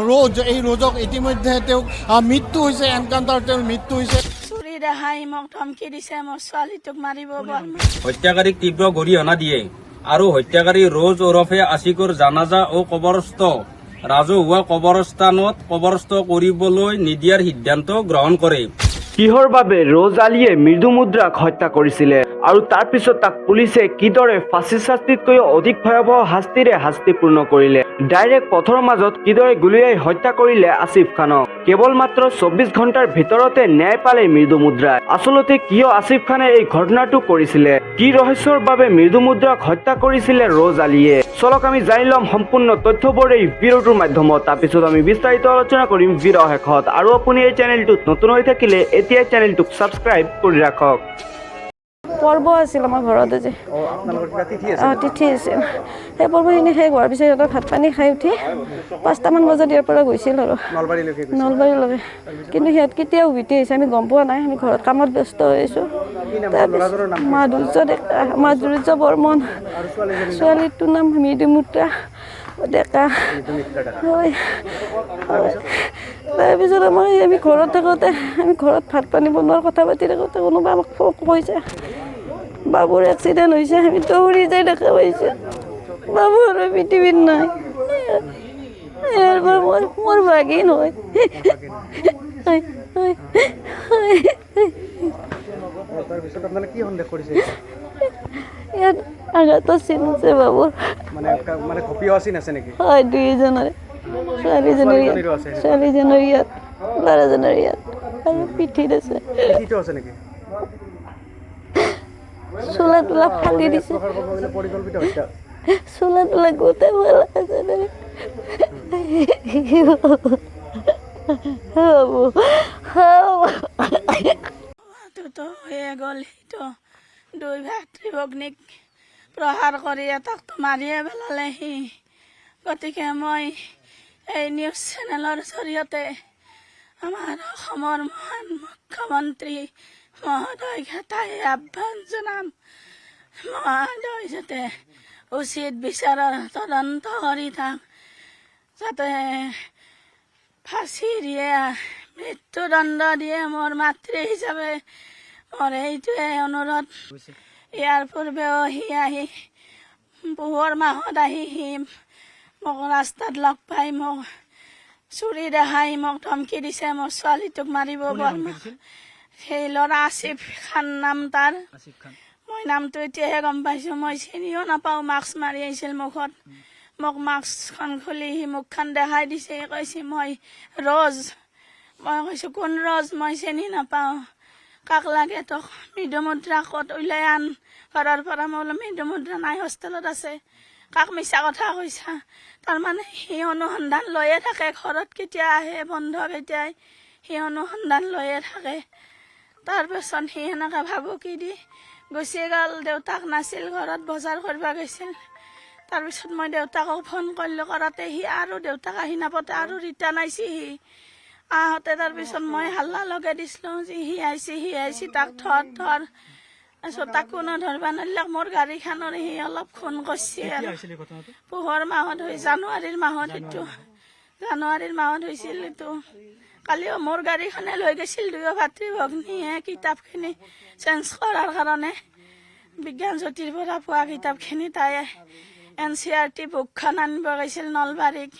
ৰোজ এই ৰোজক ইতিমধ্যে তেওঁক মৃত্যু হৈছে, এনকাউণ্টাৰ তেওঁৰ মৃত্যু হৈছে। চুৰি দেখাই মোক ধমকি দিছে, মোৰ ছোৱালীটোক মাৰিব। হত্যাকাৰীক তীব্ৰ গৰিহণা দিয়ে আৰু হত্যাকাৰী ৰোজ ওৰফে আশিকুৰ জানাজা ও কবৰস্থ ৰাজহুৱা কবৰস্থ কৰিবলৈ নিদিয়াৰ সিদ্ধান্ত গ্ৰহণ কৰে। কিহৰ বাবে ৰোজ আলীয়ে মৃদু মুদ্ৰাক হত্যা কৰিছিলে আৰু তাৰ পিছত তাক পুলিচে কিদৰে ফাঁচী শাস্তিতকৈ অধিক ভয়াৱহ শাস্তিৰে শাস্তিপূৰ্ণ কৰিলে, ডাইৰেক্ট পথৰ মাজত কিদৰে গুলীয়াই হত্যা কৰিলে আসিফ খানক। কেৱল মাত্ৰ 24 ঘণ্টাৰ ভিতৰতে ন্যায় পালে মৃদু মুদ্ৰাই। আচলতে কিয় আসিফ খানে এই ঘটনাটো কৰিছিলে, কি ৰহস্যৰ বাবে মৃদু মুদ্ৰাক হত্যা কৰিছিলে ৰোজ আলীয়ে, চলক আমি জানি ল'ম সম্পূৰ্ণ তথ্যবোৰ এই ভিডিঅ'টোৰ মাধ্যমত। তাৰপিছত আমি বিস্তাৰিত আলোচনা কৰিম ভিডিঅ' শেষত। আৰু আপুনি এই চেনেলটোত নতুন হৈ থাকিলে এতিয়াই চেনেলটোক ছাবস্ক্ৰাইব কৰি ৰাখক। পৰ্ব আছিল আমাৰ ঘৰতে যে তিথি আছিল, সেই পৰ্বখিনি শেষ হোৱাৰ পিছত সিহঁতে ভাত পানী খাই উঠি 5টামান বজাত ইয়াৰ পৰা গৈছিল আৰু নলবাৰীলৈকে। কিন্তু সিহঁত কেতিয়া উভতি আহিছে আমি গম পোৱা নাই, আমি ঘৰত কামত ব্যস্ত হৈ আছোঁ। মাধুৰ্য বৰ্মন, ছোৱালীটোৰ নাম মৃদু মুদ্ৰা ডেকা। হয়, তাৰপিছত আমি ঘৰত থাকোঁতে আমি ঘৰত ভাত পানী বনোৱাৰ কথা পাতি থাকোঁতে কোনোবা আমাক কৈছে বাবুৰ এক্সিডেণ্ট হৈছে। আমি দৌৰি যাই দেখা পাইছোঁ বাবু আৰু পৃথিৱীত নাই। মোৰ ভাগিন হয়। ইয়াত আঘাতৰ চিন আছে বাবুৰ, হয় দুইজনৰে, ছোৱালীজনীৰ ইয়াত, ল'ৰাজনৰ ইয়াত আৰু পিঠিত আছে। চোলা তোলা ফালি দিছে, চোলা তোলা গোটেই ভাল আছে। হৈয়ে গ'ল, সেইটো 2 ভাতৃ ভগ্নীক প্ৰহাৰ কৰি এটাকতো মাৰিয়ে পেলালেহি। গতিকে মই এই নিউজ চেনেলৰ জৰিয়তে আমাৰ অসমৰ মহান মুখ্যমন্ত্ৰী মহোদয় ঘাটাই আহ্বান জনাম, মহোদয় যাতে উচিত বিচাৰৰ তদন্ত কৰি থাক, যাতে ফাঁচি দিয়ে, মৃত্যুদণ্ড দিয়ে। মোৰ মাতৃ হিচাপে মোৰ এইটোৱে অনুৰোধ। ইয়াৰ পূৰ্বেও আহি পুহৰ মাহত সি মোক ৰাস্তাত লগ পাই মোক চুৰি দেখাই মোক ধমকি দিছে, মোৰ ছোৱালীটোক মাৰিব। সেই ল'ৰা আসিফ খান নাম তাৰ, মই নামটো এতিয়াহে গম পাইছোঁ, মই চিনিও নাপাওঁ। মাস্ক মাৰি আহিছিল মুখত, মোক মাস্কখন খুলি সি মুখখন দেখাই দিছে, কৈছে মই ৰোজ। মই কৈছোঁ কোন ৰোজ, মই চিনি নাপাওঁ, কাক লাগে তোক, মৃদু মুদ্ৰা ক'ত উলিয়াই আন ঘৰৰ পৰা। মই বোলো মৃদু মুদ্ৰা নাই, হোষ্টেলত আছে। কাক মিছা কথা কৈছা? তাৰমানে সি অনুসন্ধান লৈয়ে থাকে, ঘৰত কেতিয়া আহে, বন্ধ কেতিয়াই, সি অনুসন্ধান লৈয়ে থাকে। তাৰপিছত সি সেনেকৈ ভাবুকি দি গুচি গ'ল। দেউতাক নাছিল ঘৰত, বজাৰ কৰিব গৈছিল। তাৰপিছত মই দেউতাকক ফোন কৰিলোঁ, কৰাতে সি আৰু দেউতাক আহি নাপাওঁতে আৰু ৰিটাৰ্ণ আহিছে সি। আহোঁতে তাৰপিছত মই হাল্লা লগাই দিছিলোঁ যে সি আহিছে, তাক ধৰ। তাৰপিছত তাকো নধৰবা নলাক, মোৰ গাড়ীখনৰ সি অলপ খুন কৰিছে আৰু। পুহৰ মাহত জানুৱাৰীৰ মাহত হৈছিল এইটো। কালিও মোৰ গাড়ীখনে লৈ গৈছিল 2 ভাতৃ ভগ্নীয়ে কিতাপখিনি চেঞ্জ কৰাৰ কাৰণে, বিজ্ঞান জ্যোতিৰ পৰা পোৱা কিতাপখিনি। তাই NCERT বুকখন আনিব গৈছিল নলবাৰীক।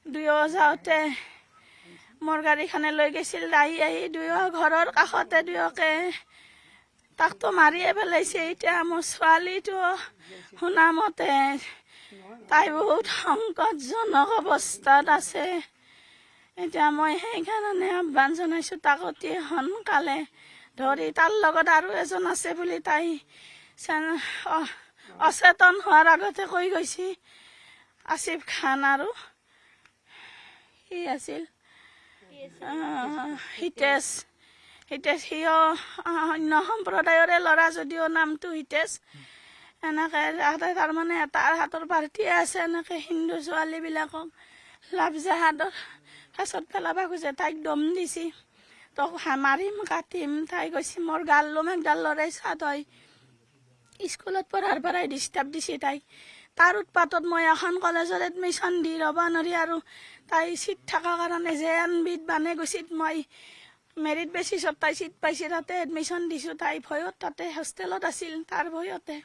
2 যাওঁতে মোৰ গাড়ীখনে লৈ গৈছিল। আহি 2 ঘৰৰ কাষতে 2কে তাকতো মাৰিয়ে পেলাইছে। এতিয়া মোৰ ছোৱালীটো শুনামতে তাই বহুত সংকটজনক অৱস্থাত আছে। এতিয়া মই সেইকাৰণে আহ্বান জনাইছোঁ, তাক অতি সোনকালে ধৰি, তাৰ লগত আৰু এজন আছে বুলি তাই অচেতন হোৱাৰ আগতে কৈ গৈছে। আসিফ খান আৰু সি আছিল হিতেশ, সিও অন্য সম্প্ৰদায়ৰে ল'ৰা যদিও নামটো হিতেশ। এনেকৈ তাৰমানে তাৰ হাতৰ পাৰ্টিয়ে আছে, এনেকৈ হিন্দু ছোৱালীবিলাকক লাভজাহাদৰ ফাঁচত পেলাব খোজে। তাইক দম দিছে, তোক মাৰিম কাটিম। তাই কৈছে মোৰ গাল ল'ম, একডাল ল'ৰাই চাদ হয়। স্কুলত পঢ়াৰ পৰাই ডিষ্টাৰ্ব দিছে তাইক। তাৰ উৎপাতত মই এখন কলেজত এডমিশ্যন দি ৰ'ব নোৱাৰি আৰু তাই চিট থকাৰ কাৰণে যে এনবিধ বানে গৈছিল মই মেৰিট বেচিছত তাই চিট পাইছে তাতে এডমিশ্যন দিছোঁ তাই ভয়ত তাতে হোষ্টেলত আছিল তাৰ ভয়তে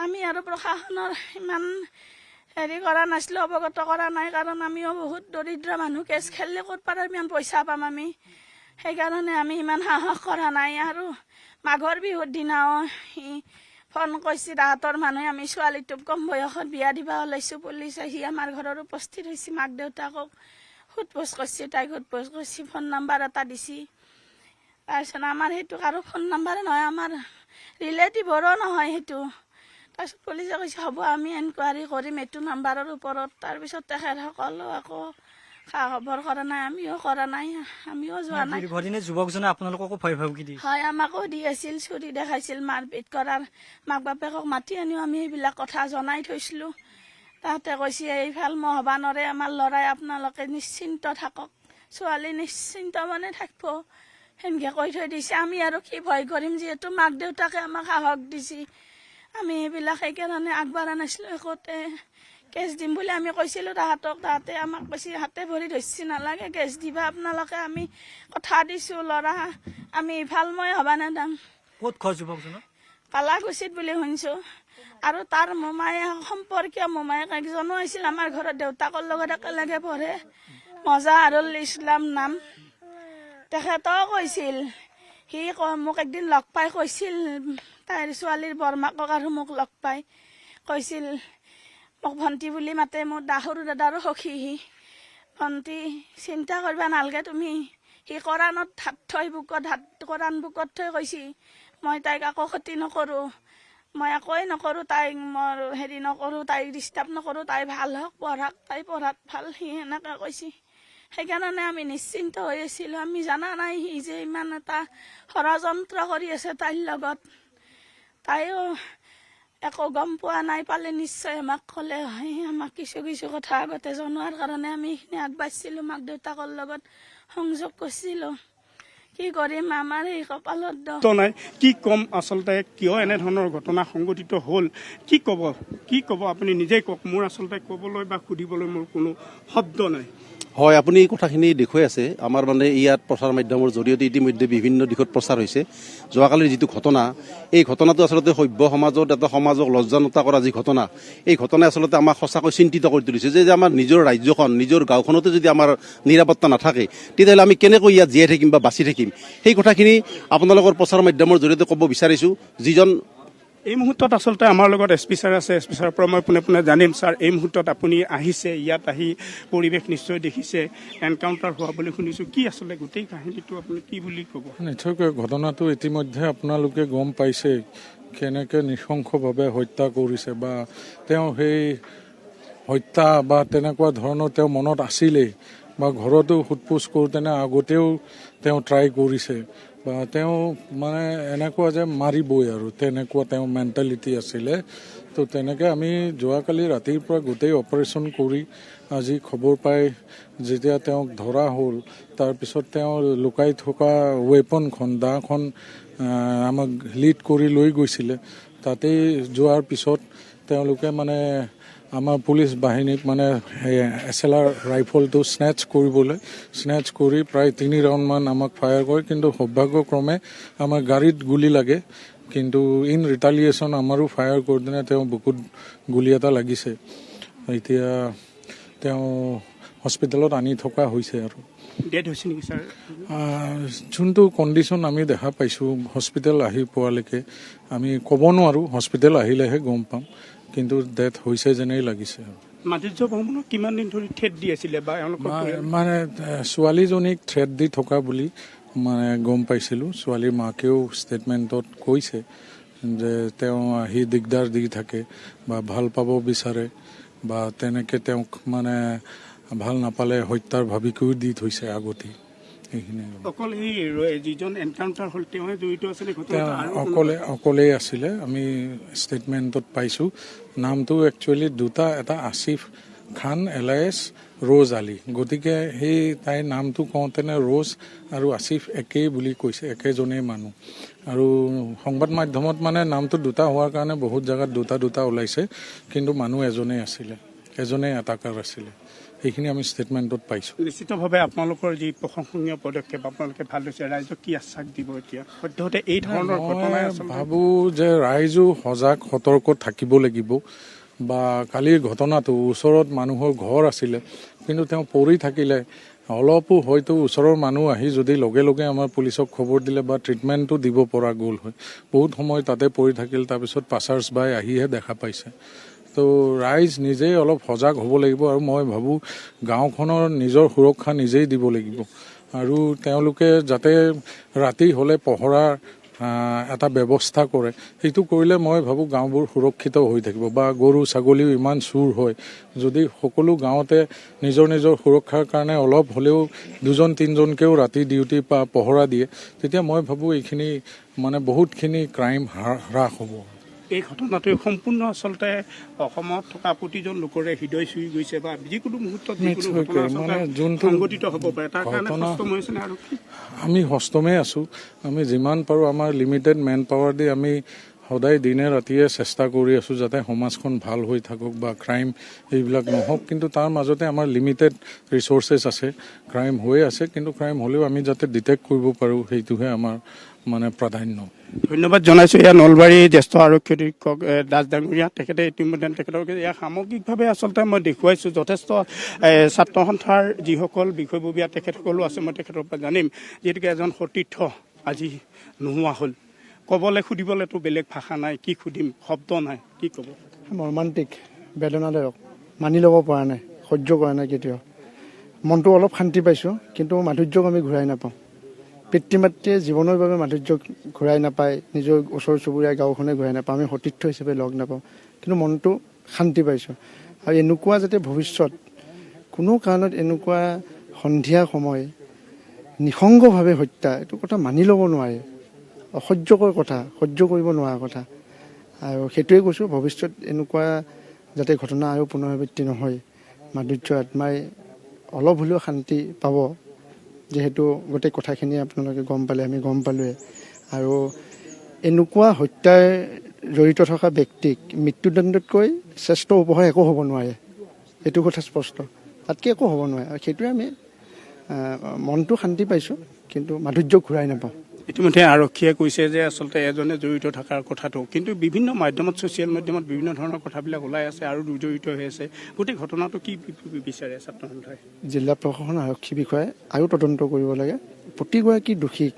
আমি আৰু প্ৰশাসনৰ ইমান হেৰি কৰা নাছিলোঁ অৱগত কৰা নাই কাৰণ আমিও বহুত দৰিদ্ৰ মানুহ কেছ খেলিলে ক'ত পাৰা ইমান পইচা পাম আমি সেইকাৰণে আমি ইমান সাহস কৰা নাই আৰু মাঘৰ বিহুৰ দিনাও সি ফোন কৰিছে তাহাঁতৰ মানুহে আমি ছোৱালীটোক কম বয়সত বিয়া দিবা ওলাইছোঁ পুলিচ আহি আমাৰ ঘৰৰ উপস্থিত হৈছে মাক দেউতাকক সোধ-পোছ কৰিছে তাইক সোধ-পোছ কৰিছে ফোন নাম্বাৰ এটা দিছে তাৰপিছত আমাৰ সেইটো কাৰো ফোন নাম্বাৰে নহয় আমাৰ ৰিলেটিভৰো নহয় সেইটো তাৰপিছত পুলিচে কৈছে হ'ব আমি এনকুৱাৰী কৰিম এইটো নাম্বাৰৰ ওপৰত তাৰপিছত তেখেতসকলেও আকৌ খা খবৰ কৰা নাই আমিও কৰা নাই আমিও যোৱা নাই যুৱকজনে আপোনালোককো ভয় ভাবুকি দিয়ে হয় আমাকো দি আছিল চুৰি দেখাইছিল মাৰপিট কৰাৰ মাক বাপেকক মাতি আনিও আমি এইবিলাক কথা জনাই থৈছিলোঁ তাহাঁতে কৈছে এইফাল মই হ'ব নোৱাৰে আমাৰ ল'ৰাই আপোনালোকে নিশ্চিন্ত থাকক ছোৱালী নিশ্চিন্ত মানে থাকিব সেনেকৈ কৈ থৈ দিছে আমি আৰু কি ভয় কৰিম যিহেতু মাক দেউতাকে আমাক সাহস দিছে আমি এইবিলাক সেইকাৰণে আগবঢ়া নাছিলোঁ একোতে কেছ দিম বুলি আমি কৈছিলোঁ তাহাঁতক তাহাঁতে আমাক কৈছে হাতে ভৰি ধৰিছে নালাগে কেছ দিবা আপোনালোকে আমি কথা দিছোঁ ল'ৰা আমি ভাল মই হ'ব নেদাম ক'ত খোৱা যুৱকজনক পালাকুছিত বুলি শুনিছোঁ আৰু তাৰ মোমায়েক সম্পৰ্কীয় মোমায়েক একজনো আছিল আমাৰ ঘৰত দেউতাকৰ লগত একেলগে পঢ়ে মজাহাৰুল ইছলাম নাম তেখেতেও কৈছিল সি মোক একদিন লগ পাই কৈছিল তাইৰ ছোৱালীৰ বৰমাকক আৰু মোক লগ পাই কৈছিল মোক ভণ্টি বুলি মাতে মোৰ সৰু দাদাৰো সখী সি ভণ্টি চিন্তা কৰিব নালাগে তুমি সি কোৰাণত হাত থৈ বুকত কোৰাণ বুকত থৈ কৈছে মই তাইক একো ক্ষতি নকৰোঁ মই একোৱেই নকৰোঁ তাইক মোৰ হেৰি নকৰোঁ তাইক ডিষ্টাৰ্ব নকৰোঁ তাই ভাল হওক পঢ়াক তাই পঢ়াত ভাল সি সেনেকৈ কৈছে সেইকাৰণে আমি নিশ্চিন্ত হৈ আছিলোঁ আমি জানা নাই সি যে ইমান এটা ষড়যন্ত্ৰ কৰি আছে তাইৰ লগত তাইও একো গম পোৱা নাই পালে নিশ্চয় আমাক ক'লে হয় আমাক কিছু কিছু কথা আগতে জনোৱাৰ কাৰণে আমি এইখিনি আগবাঢ়িছিলোঁ মাক দেউতাকৰ লগত সংযোগ কৰিছিলোঁ কি কৰিম আমাৰ এই কপালত নাই কি ক'ম আচলতে কিয় এনেধৰণৰ ঘটনা সংঘটিত হ'ল কি ক'ব আপুনি নিজেই কওক মোৰ আচলতে ক'বলৈ বা সুধিবলৈ মোৰ কোনো শব্দ নাই হয় আপুনি কথাখিনি দেখুৱাই আছে আমাৰ মানে ইয়াত প্ৰচাৰ মাধ্যমৰ জৰিয়তে ইতিমধ্যে বিভিন্ন দিশত প্ৰচাৰ হৈছে যোৱাকালিৰ যিটো ঘটনা এই ঘটনাটো আচলতে সভ্য সমাজত এটা সমাজক লজ্জানতা কৰা যি ঘটনা এই ঘটনাই আচলতে আমাক সঁচাকৈ চিন্তিত কৰি তুলিছে যে আমাৰ নিজৰ ৰাজ্যখন নিজৰ গাঁওখনতে যদি আমাৰ নিৰাপত্তা নাথাকে তেতিয়াহ'লে আমি কেনেকৈ ইয়াত জীয়াই থাকিম বা বাচি থাকিম সেই কথাখিনি আপোনালোকৰ প্ৰচাৰ মাধ্যমৰ জৰিয়তে ক'ব বিচাৰিছোঁ যিজন এই মুহূৰ্তত আচলতে আমাৰ লগত এছ.পি. ছাৰ আছে এছ.পি. ছাৰৰ পৰা মই পোনে পোনে জানিম ছাৰ এই মুহূৰ্তত আপুনি আহিছে ইয়াত আহি পৰিৱেশ নিশ্চয় দেখিছে এনকাউণ্টাৰ হোৱা বুলি শুনিছোঁ কি আচলতে গোটেই কাহিনীটো আপুনি কি বুলি ক'ব নিশ্চয়কৈ ঘটনাটো ইতিমধ্যে আপোনালোকে গম পাইছে কেনেকৈ নৃশংসভাৱে হত্যা কৰিছে বা তেওঁ সেই হত্যা বা তেনেকুৱা ধৰণৰ তেওঁ মনত আছিলেই বা ঘৰতো সোধ-পোছ কৰোঁতেনে আগতেও তেওঁ ট্ৰাই কৰিছে বা তেওঁ মানে এনেকুৱা যে মাৰিবই আৰু তেনেকুৱা তেওঁ মেণ্টেলিটি আছিলে তো তেনেকৈ আমি যোৱাকালি ৰাতিৰ পৰা গোটেই অপাৰেশ্যন কৰি আজি খবৰ পাই যেতিয়া তেওঁক ধৰা হ'ল তাৰপিছত তেওঁ লুকাই থকা ৱেপনখন দাখন আমাক লিড কৰি লৈ গৈছিলে তাতেই যোৱাৰ পিছত তেওঁলোকে মানে আমাৰ পুলিচ বাহিনীক মানে SLR ৰাইফলটো স্নেচ কৰি প্ৰায় 3 ৰাউণ্ডমান আমাক ফায়াৰ কৰে কিন্তু সৌভাগ্যক্ৰমে আমাৰ গাড়ীত গুলি লাগে কিন্তু ইন ৰিটালিয়েশ্যন আমাৰো ফায়াৰ কৰোঁতে তেওঁ বুকুত গুলি এটা লাগিছে এতিয়া তেওঁ হস্পিটেলত আনি থকা হৈছে আৰু ডেথ হৈছে নেকি ছাৰ যোনটো কণ্ডিশ্যন আমি দেখা পাইছোঁ হস্পিটেল আহি পোৱালৈকে আমি ক'ব নোৱাৰোঁ হস্পিটেল আহিলেহে গম পাম কিন্তু ডেথ হৈছে যেনেই লাগিছে মাধুৰ্য বৰ্মনক কিমান দিন ধৰি থ্ৰেট দি আছিলে বা মানে ছোৱালীজনীক থ্ৰেট দি থকা বুলি মানে গম পাইছিলোঁ ছোৱালীৰ মাকেও ষ্টেটমেণ্টত কৈছে যে তেওঁ আহি দিগদাৰ দি থাকে বা ভাল পাব বিচাৰে বা তেনেকৈ তেওঁক মানে ভাল নাপালে হত্যাৰ ভাবিকেও দি থৈছে আগতে অকল এই যিজন এনকাউণ্টাৰ হ'ল তেওঁহে জড়িত আছিলে অকলেই আছিলে আমি ষ্টেটমেণ্টত পাইছোঁ নামটো একচুৱেলি দুটা এটা আসিফ খান এলায়েছ ৰ'জ আলী গতিকে সেই তাইৰ নামটো কওঁতেনে ৰ'জ আৰু আসিফ একেই বুলি কৈছে একেজনেই মানুহ আৰু সংবাদ মাধ্যমত মানে নামটো দুটা হোৱাৰ কাৰণে বহুত জেগাত দুটা ওলাইছে কিন্তু মানুহ এজনেই আছিলে এজনেই এটাকাৰ আছিলে এইখিনি আমি ষ্টেটমেণ্টত পাইছোঁ। নিশ্চিতভাৱে আপোনালোকৰ যি প্ৰশংসনীয় পদক্ষেপ আপোনালোকে ভাল হৈছে, ৰাইজক কি আশ্বাস দিব এতিয়া সদ্যহতে এই ধৰণৰ ঘটনাই মই ভাবোঁ যে ৰাইজো সজাগ সতৰ্ক থাকিব লাগিব। বা কালিৰ ঘটনাটো ওচৰত মানুহৰ ঘৰ আছিলে, কিন্তু তেওঁ পৰি থাকিলে অলপো হয়তো ওচৰৰ মানুহ আহি যদি লগে লগে আমাৰ পুলিচক খবৰ দিলে বা ট্ৰিটমেণ্টটো দিব পৰা গ'ল হয়। বহুত সময় তাতে পৰি থাকিল, তাৰপিছত পাছাৰ্ছ বাই আহিহে দেখা পাইছে। তো ৰাইজ নিজেই অলপ সজাগ হ'ব লাগিব আৰু মই ভাবোঁ গাঁওখনৰ নিজৰ সুৰক্ষা নিজেই দিব লাগিব আৰু তেওঁলোকে যাতে ৰাতি হ'লে পহৰাৰ এটা ব্যৱস্থা কৰে, সেইটো কৰিলে মই ভাবোঁ গাঁওবোৰ সুৰক্ষিত হৈ থাকিব। বা গৰু ছাগলীও ইমান চুৰ হয়, যদি সকলো গাঁৱতে নিজৰ নিজৰ সুৰক্ষাৰ কাৰণে অলপ হ'লেও 2-3জনকেও ৰাতি ডিউটি বা পহৰা দিয়ে, তেতিয়া মই ভাবোঁ এইখিনি মানে বহুতখিনি ক্ৰাইম হ্ৰাস হ'ব। এই ঘটনাটোৱে সম্পূৰ্ণ আচলতে অসমত থকা প্ৰতিজন লোকৰে হৃদয় চুই গৈছে বা যিকোনো মুহূৰ্তত সংঘটিত হ'ব পাৰে, তাৰ কাৰণে সষ্টম হৈছে নে? আৰু আমি সষ্টমেই আছোঁ। আমি যিমান পাৰোঁ আমাৰ লিমিটেড মেন পাৱাৰ দি আমি সদায় দিনে ৰাতিয়ে চেষ্টা কৰি আছোঁ যাতে সমাজখন ভাল হৈ থাকক বা ক্ৰাইম এইবিলাক নহওক। কিন্তু তাৰ মাজতে আমাৰ লিমিটেড ৰিচোৰ্চেছ আছে, ক্ৰাইম হৈ আছে, কিন্তু ক্ৰাইম হ'লেও আমি যাতে ডিটেক্ট কৰিব পাৰোঁ সেইটোহে আমাৰ মানে প্ৰাধান্য। ধন্যবাদ জনাইছোঁ। এয়া নলবাৰী জ্যেষ্ঠ আৰক্ষী অধীক্ষক দাস ডাঙৰীয়া, তেখেতে ইতিমধ্যে তেখেতক ইয়াক সামগ্ৰিকভাৱে আচলতে মই দেখুৱাইছোঁ। যথেষ্ট ছাত্ৰ সন্থাৰ যিসকল বিষয়ববীয়া তেখেতসকলো আছে, মই তেখেতৰ পৰা জানিম। যিহেতুকে এজন সতীৰ্থ আজি নোহোৱা হ'ল, ক'বলৈ সুধিবলৈতো বেলেগ ভাষা নাই, কি সুধিম, শব্দ নাই, কি ক'ব? মৰ্মান্তিক, বেদনাদায়ক, মানি ল'ব পৰা নাই, সহ্য কৰা নাই কেতিয়াও। মনটো অলপ শান্তি পাইছোঁ, কিন্তু মাধুৰ্যক আমি ঘূৰাই নাপাওঁ। পিতৃ মাতৃয়ে জীৱনৰ বাবে মাধুৰ্যক ঘূৰাই নাপায়, নিজৰ ওচৰ চুবুৰীয়া গাঁওখনে ঘূৰাই নাপাওঁ, আমি সতীৰ্থ হিচাপে লগ নাপাওঁ, কিন্তু মনটো শান্তি পাইছোঁ। আৰু এনেকুৱা যাতে ভৱিষ্যত কোনো কাৰণত এনেকুৱা সন্ধিয়া সময় নিঃসংগভাৱে হত্যা, এইটো কথা মানি ল'ব নোৱাৰে, অসহ্যকৰ কথা, সহ্য কৰিব নোৱাৰা কথা। আৰু সেইটোৱে কৈছোঁ, ভৱিষ্যত এনেকুৱা যাতে ঘটনা আৰু পুনৰাবৃত্তি নহয়। মাধুৰ্য আত্মাই অলপ হ'লেও শান্তি পাব। যিহেতু গোটেই কথাখিনি আপোনালোকে গম পালে, আমি গম পালোৱে। আৰু এনেকুৱা হত্যাৰ জড়িত থকা ব্যক্তিক মৃত্যুদণ্ডতকৈ শ্ৰেষ্ঠ উপহাৰ একো হ'ব নোৱাৰে, এইটো কথা স্পষ্ট। তাতকৈ একো হ'ব নোৱাৰে। আৰু সেইটোৱে আমি মনটো শান্তি পাইছোঁ, কিন্তু মাধুৰ্য ঘূৰাই নাপাওঁ। ইতিমধ্যে আৰক্ষীয়ে কৈছে যে আচলতে এজনে জড়িত থকাৰ কথাটো, কিন্তু বিভিন্ন মাধ্যমত, ছ'চিয়েল মাধ্যমত বিভিন্ন ধৰণৰ কথাবিলাক ওলাই আছে আৰু জড়িত হৈ আছে। গোটেই ঘটনাটো কি বিচাৰে ছাত্ৰ সন্থাই? জিলা প্ৰশাসন, আৰক্ষী বিষয়াই আৰু তদন্ত কৰিব লাগে। প্ৰতিগৰাকী দোষীক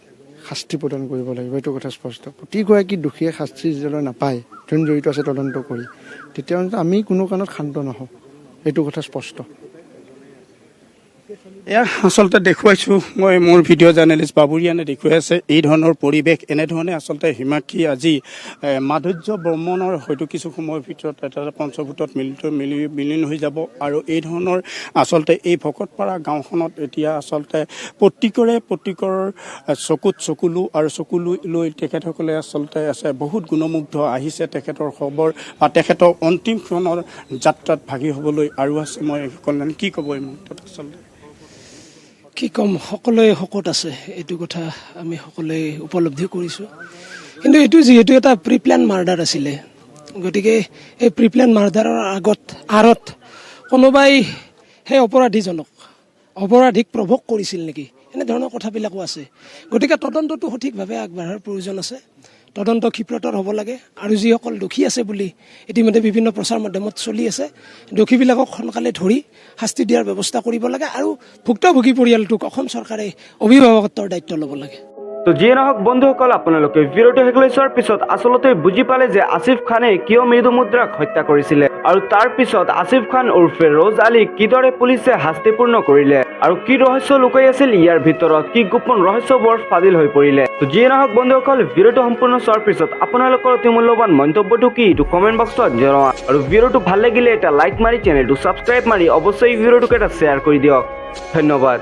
শাস্তি প্ৰদান কৰিব লাগিব, এইটো কথা স্পষ্ট। প্ৰতিগৰাকী দোষীয়ে শাস্তি যেতিয়ালৈ নাপায়, যোন জড়িত আছে তদন্ত কৰি, তেতিয়াহ'লে আমি কোনো কাৰণত শান্ত নহওঁ, এইটো কথা স্পষ্ট। এয়া আচলতে দেখুৱাইছোঁ মই, মোৰ ভিডিঅ' জাৰ্নেলিষ্ট বাবুৰিয়ানে দেখুৱাই আছে এই ধৰণৰ পৰিৱেশ। এনেধৰণে আচলতে হিমাক্ষী আজি মাধুৰ্য বৰ্মনৰ হয়তো কিছু সময়ৰ ভিতৰত এটা পঞ্চভূতত মিলিন হৈ যাব। আৰু এই ধৰণৰ আচলতে এই ভকতপাৰা গাঁওখনত এতিয়া আচলতে প্ৰত্যেকৰ চকুত চকুলো আৰু চকুলো লৈ তেখেতসকলে আচলতে আছে বহুত গুণমুগ্ধ আহিছে তেখেতৰ খবৰ বা তেখেতৰ অন্তিম ক্ষণৰ যাত্ৰাত ভাগি হ'বলৈ আৰু আছে। মই কল্যাণ কি ক'ব এই মুহূৰ্তত? আচলতে কি ক'ম, সকলোৱে শকত আছে, এইটো কথা আমি সকলোৱে উপলব্ধি কৰিছোঁ। কিন্তু এইটো যিহেতু এটা প্ৰি প্লেন মাৰ্ডাৰ আছিলে, গতিকে এই প্ৰি প্লেন মাৰ্ডাৰৰ আঁৰত কোনোবাই সেই অপৰাধীক প্ৰভোগ কৰিছিল নেকি, এনেধৰণৰ কথাবিলাকো আছে। গতিকে তদন্তটো সঠিকভাৱে আগবঢ়াৰ প্ৰয়োজন আছে। তদন্ত ক্ষীপ্ৰতৰ হ'ব লাগে। আৰু যিসকল দোষী আছে বুলি ইতিমধ্যে বিভিন্ন প্ৰচাৰ মাধ্যমত চলি আছে, দোষীবিলাকক সোনকালে ধৰি শাস্তি দিয়াৰ ব্যৱস্থা কৰিব লাগে। আৰু ভুক্তভোগী পৰিয়ালটোক অসম চৰকাৰে অভিভাৱকত্বৰ দায়িত্ব ল'ব লাগে। তো যিয়ে নহওক বন্ধুসকল, আপোনালোকে ভিডিঅ'টো শেষলৈ চোৱাৰ পিছত আচলতে বুজি পালে যে আসিফ খানে কিয় মৃদু মুদ্ৰাক হত্যা কৰিছিলে, আৰু তাৰ পিছত আসিফ খান উৰ্ফে ৰ'জ আলীক কিদৰে পুলিচে শাস্তিপূৰ্ণ কৰিলে, আৰু কি ৰহস্য লুকাই আছিল ইয়াৰ ভিতৰত, কি গোপন ৰহস্যবোৰ ফাদিল হৈ পৰিলে। তো যিয়ে নহওক বন্ধুসকল, ভিডিঅ'টো সম্পূৰ্ণ চোৱাৰ পিছত আপোনালোকৰ অতি মূল্যৱান মন্তব্যটো কি এইটো কমেণ্ট বক্সত জনোৱা। আৰু ভিডিঅ'টো ভাল লাগিলে এটা লাইক মাৰি, চেনেলটো ছাবস্ক্ৰাইব মাৰি অৱশ্যই ভিডিঅ'টোক এটা শ্বেয়াৰ কৰি দিয়ক। ধন্যবাদ।